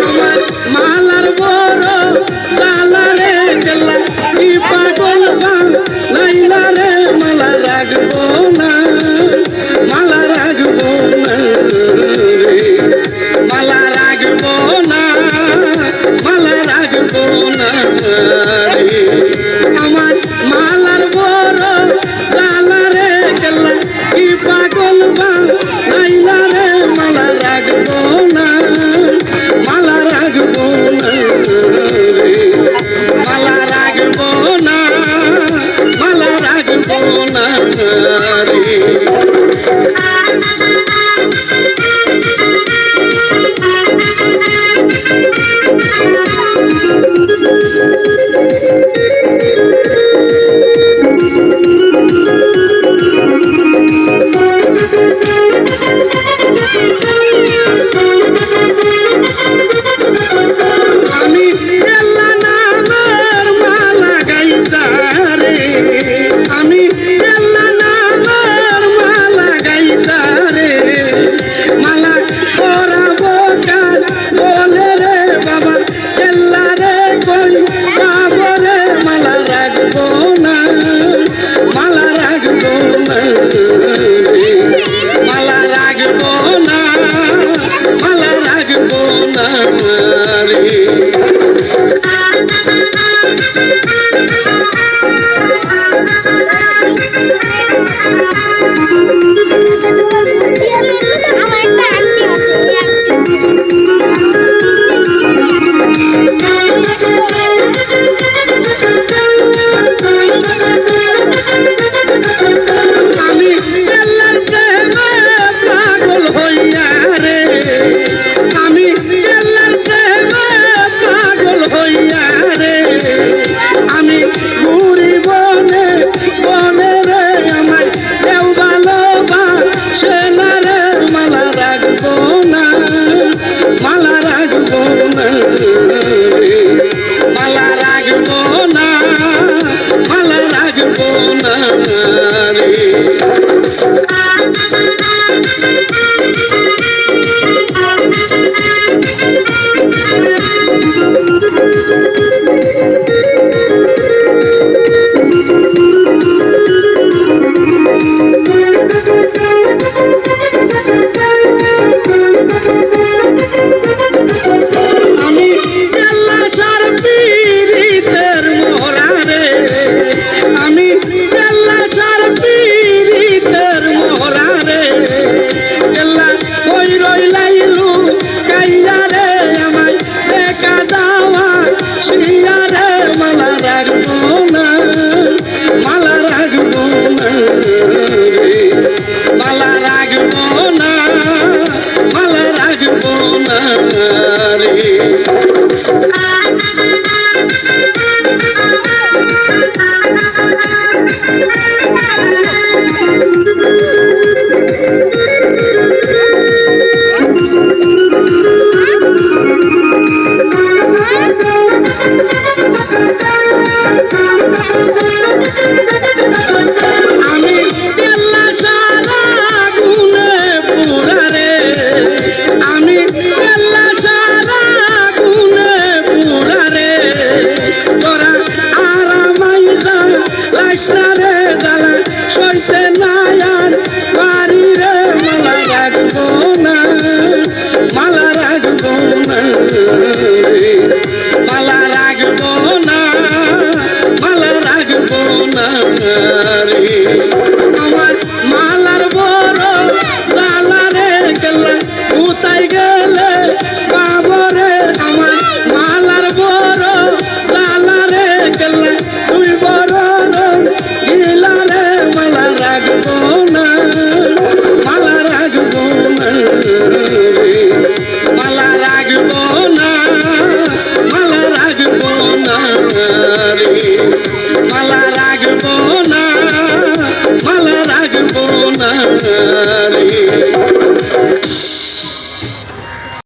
আমার মালার বড় জালারে গেলা কি পাগল নাইলা রে মালা রাখবো না, মালা রাখবো না রে, মালা রাখবো না, মালা রাখবো না রে। আমার মালার বড় জালারে গেলা কি পাগল নাইলা রে মালা রাখবো না, মালা রাখবো না রে, মালা রাখবো না, মালা রাখবো না রে। মালা রাখবো না, মালা রাখবো না রে। আমার মালার